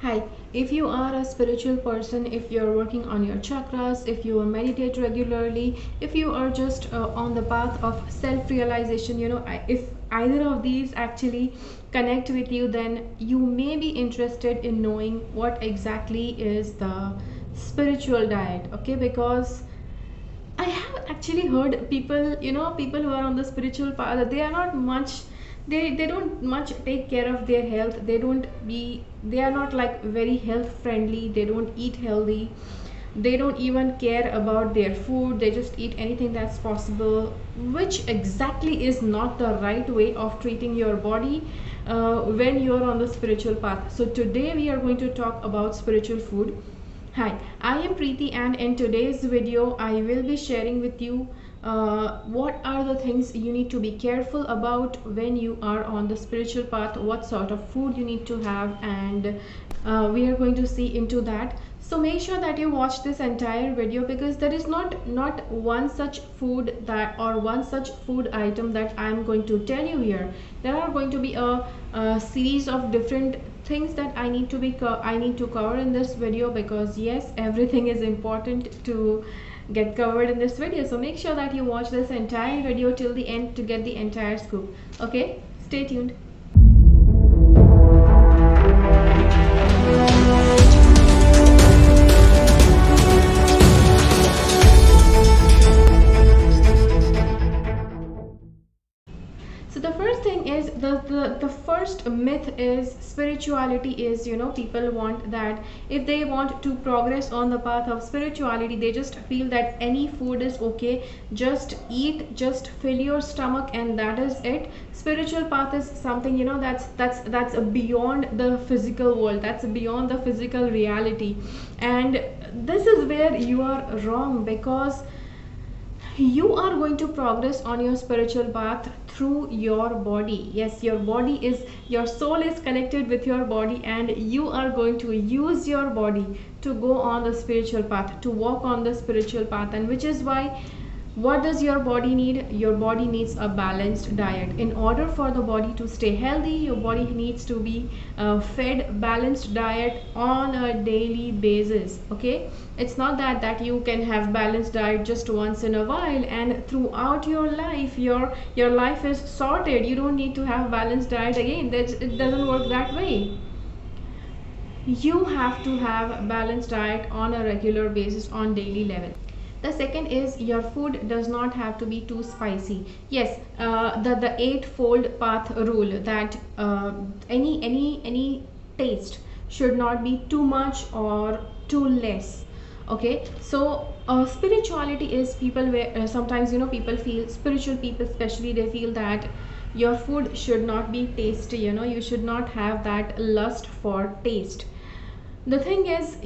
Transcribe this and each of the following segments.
Hi, if you are a spiritual person, if you're working on your chakras, if you meditate regularly, if you are just on the path of self realization, if either of these actually connect with you, then you may be interested in knowing what exactly is the spiritual diet, okay? Because I have actually heard people, people who are on the spiritual path, they are not much, they don't much take care of their health. They are not like very health friendly. They don't eat healthy. They don't even care about their food. They just eat anything that's possible, which exactly is not the right way of treating your body when you're on the spiritual path. So today we are going to talk about spiritual food. Hi, I am Preeti, and in today's video I will be sharing with you what are the things you need to be careful about when you are on the spiritual path, what sort of food you need to have, and we are going to see into that. So make sure that you watch this entire video, because there is not one such food that, or one such food item that I am going to tell you here. There are going to be a series of different things that I need to cover in this video, because yes, everything is important to get covered in this video. So make sure that you watch this entire video till the end to get the entire scoop. Okay, stay tuned. So the first thing is the first myth is spirituality is, people want that if they want to progress on the path of spirituality, they just feel that any food is okay, just eat, just fill your stomach, and that is it. Spiritual path is something, that's beyond the physical world, that's beyond the physical reality. And this is where you are wrong, because you are going to progress on your spiritual path through your body. Yes, your soul is connected with your body, and you are going to use your body to go on the spiritual path, to walk on the spiritual path. And which is why, what does your body need? Your body needs a balanced diet. In order for the body to stay healthy, your body needs to be fed balanced diet on a daily basis. Okay, it's not that you can have balanced diet just once in a while and throughout your life your life is sorted. You don't need to have balanced diet again. It doesn't work that way. You have to have balanced diet on a regular basis, on daily level. The second is, your food does not have to be too spicy. Yes, the eightfold path rule, that any taste should not be too much or too less. Okay, so spirituality is, people where sometimes, people feel, spiritual people especially, they feel that your food should not be tasty. You should not have that lust for taste. The thing is,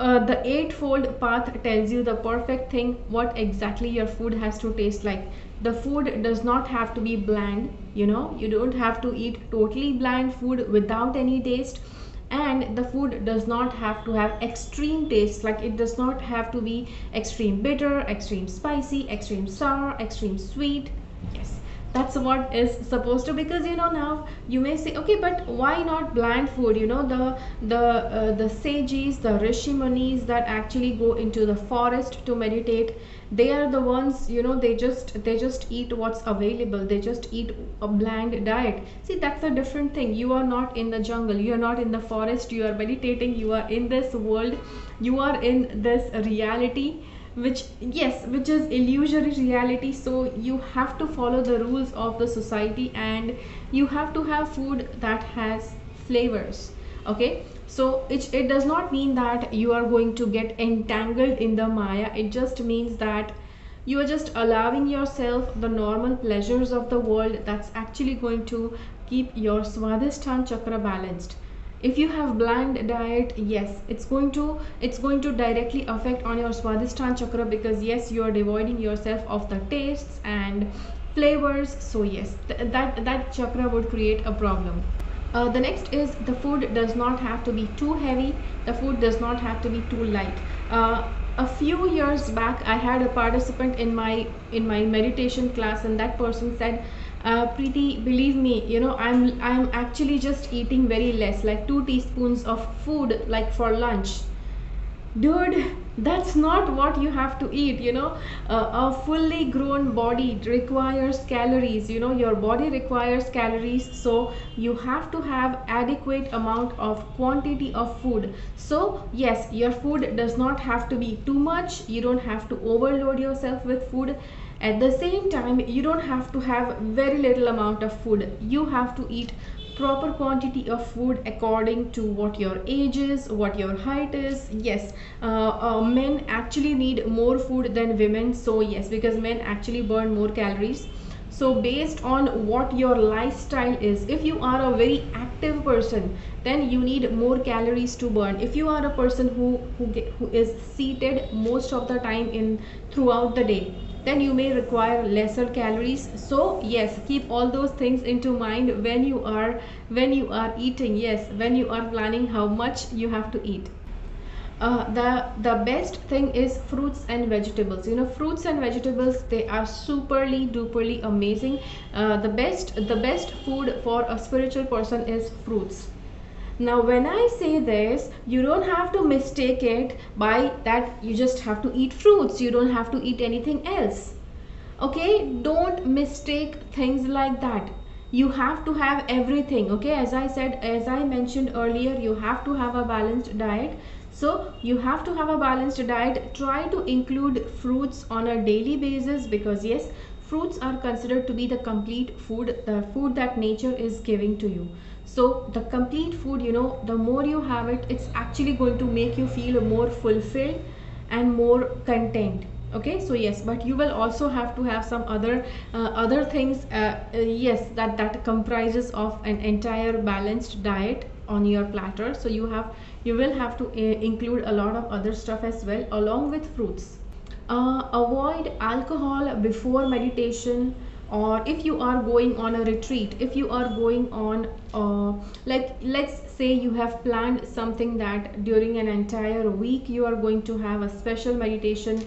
the eightfold path tells you the perfect thing, what exactly your food has to taste like. The food does not have to be bland. You don't have to eat totally bland food without any taste. And the food does not have to have extreme taste, like it does not have to be extreme bitter, extreme spicy, extreme sour, extreme sweet. Yes, that's what is supposed to. Because now you may say, okay, but why not bland food? The sages, the rishi munis that actually go into the forest to meditate, they are the ones, they just eat what's available. They just eat a bland diet. See, that's a different thing. You are not in the jungle, you are not in the forest, you are meditating, you are in this world, you are in this reality, which is illusory reality. So you have to follow the rules of the society, and you have to have food that has flavors. Okay, so it does not mean that you are going to get entangled in the maya. It just means that you are just allowing yourself the normal pleasures of the world, that's actually going to keep your swadhisthana chakra balanced. If you have bland diet, yes, it's going to directly affect on your swadhisthana chakra, because yes, you are devoiding yourself of the tastes and flavors. So yes, that chakra would create a problem. The next is, the food does not have to be too heavy, the food does not have to be too light. A few years back, I had a participant in my meditation class, and that person said, Pretty, believe me, I'm actually just eating very less, like 2 teaspoons of food, like for lunch. Dude, that's not what you have to eat. A fully grown body requires calories. Your body requires calories, so you have to have adequate amount of quantity of food. So yes, your food does not have to be too much. You don't have to overload yourself with food. At the same time, you don't have to have very little amount of food. You have to eat proper quantity of food according to what your age is, what your height is. Yes, men actually need more food than women. So yes, because men actually burn more calories. So based on what your lifestyle is, if you are a very active person, then you need more calories to burn. If you are a person who is seated most of the time in throughout the day, then you may require lesser calories. So yes, keep all those things into mind when you are eating. Yes, when you are planning how much you have to eat. The best thing is fruits and vegetables. Fruits and vegetables, they are superly duperly amazing. The best food for a spiritual person is fruits. Now when I say this, you don't have to mistake it by that you just have to eat fruits, you don't have to eat anything else. Okay, don't mistake things like that. You have to have everything. Okay, as I mentioned earlier, you have to have a balanced diet. So you have to have a balanced diet. Try to include fruits on a daily basis, because yes, fruits are considered to be the complete food, the food that nature is giving to you. So the complete food, the more you have it, it's actually going to make you feel more fulfilled and more content. Okay, so yes, but you will also have to have some other things, yes, that comprises of an entire balanced diet on your platter. So you will have to include a lot of other stuff as well along with fruits. Avoid alcohol before meditation, or if you are going on a retreat, if you are going on, like let's say you have planned something that during an entire week you are going to have a special meditation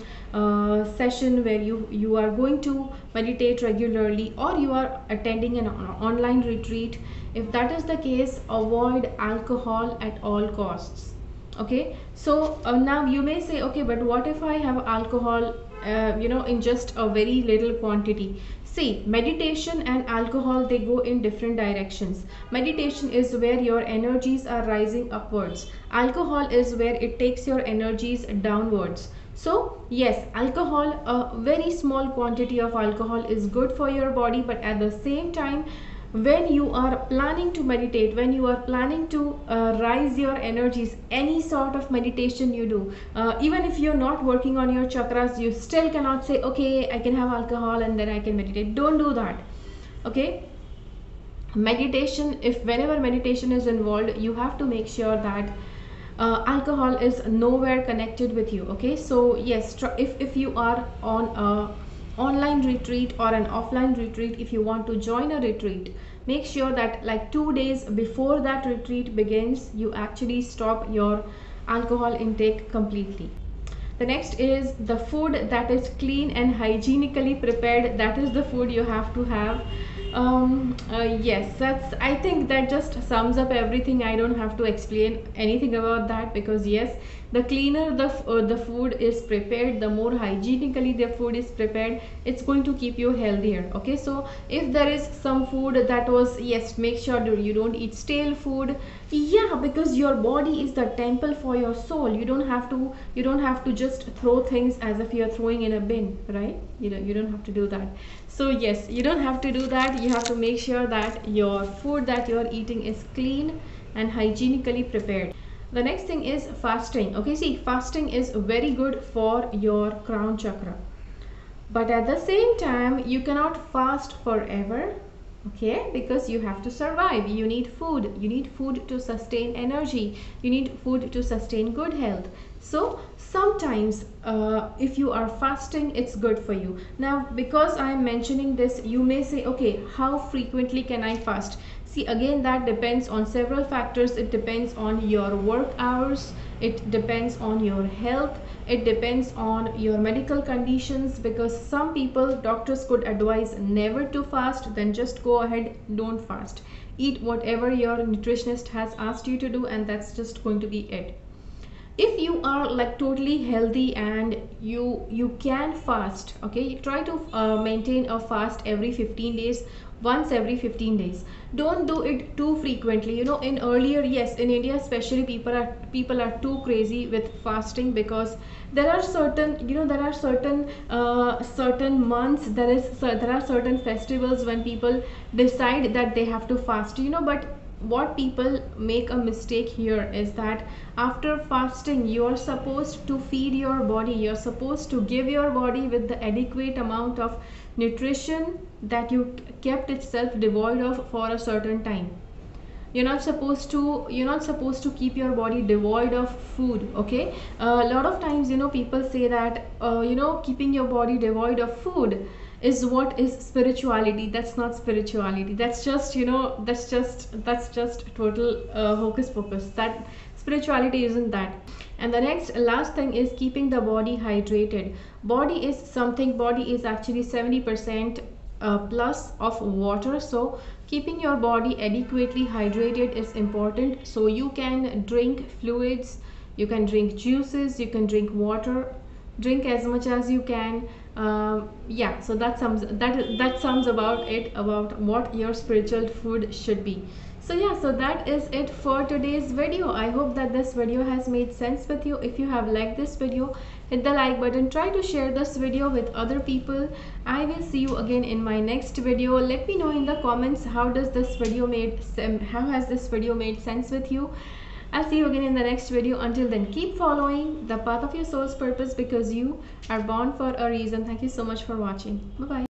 session where you are going to meditate regularly, or you are attending an online retreat. If that is the case, avoid alcohol at all costs. Okay, so now you may say, okay, but what if I have alcohol in just a very little quantity? See, meditation and alcohol, they go in different directions. Meditation is where your energies are rising upwards. Alcohol is where it takes your energies downwards. So yes, alcohol, a very small quantity of alcohol is good for your body, but at the same time, when you are planning to meditate, when you are planning to rise your energies, any sort of meditation you do, even if you're not working on your chakras, you still cannot say, okay, I can have alcohol and then I can meditate. Don't do that. Okay, meditation, if whenever meditation is involved, you have to make sure that alcohol is nowhere connected with you. Okay, so yes, if you are on a online retreat or an offline retreat, if you want to join a retreat, make sure that like 2 days before that retreat begins, you actually stop your alcohol intake completely. The next is the food that is clean and hygienically prepared. That is the food you have to have. Yes, I think that just sums up everything. I don't have to explain anything about that, because yes, the cleaner the food is prepared, the more hygienically the food is prepared, it's going to keep you healthier. Okay, so if there is some food that was, yes, make sure that you don't eat stale food. Yeah, because your body is the temple for your soul. You don't have to just throw things as if you're throwing in a bin, right? You don't have to do that. So yes, you don't have to do that. You have to make sure that your food that you're eating is clean and hygienically prepared. The next thing is fasting. Okay, see, fasting is very good for your crown chakra, but at the same time you cannot fast forever. Okay, because you have to survive. You need food to sustain energy, you need food to sustain good health. So sometimes if you are fasting, it's good for you. Now because I am mentioning this, you may say, okay, how frequently can I fast? See, again, that depends on several factors. It depends on your work hours, it depends on your health, it depends on your medical conditions, because some people, doctors could advise never to fast, then just go ahead, don't fast. Eat whatever your nutritionist has asked you to do, and that's just going to be it. If you are like totally healthy and you can fast, okay, try to maintain a fast every 15 days, once every 15 days. Don't do it too frequently. You know, in earlier, yes, in India especially, people are too crazy with fasting, because there are certain, you know, there are certain months, there are certain festivals when people decide that they have to fast, you know. But what people make a mistake here is that after fasting, you're supposed to feed your body, you're supposed to give your body with the adequate amount of nutrition that you kept itself devoid of for a certain time. You're not supposed to keep your body devoid of food, okay. A lot of times, you know, people say that keeping your body devoid of food is what is spirituality. That's not spirituality. That's just, that's just total hocus pocus. That spirituality isn't that. And the next last thing is keeping the body hydrated. Body is actually 70% plus of water, so keeping your body adequately hydrated is important. So you can drink fluids, you can drink juices, you can drink water, drink as much as you can. Yeah, so that sums about it, about what your spiritual food should be. So yeah, so that is it for today's video. I hope that this video has made sense with you. If you have liked this video, hit the like button, try to share this video with other people. I will see you again in my next video. Let me know in the comments how has this video made sense with you. I'll see you again in the next video. Until then, keep following the path of your soul's purpose, because you are born for a reason. Thank you so much for watching. Bye bye.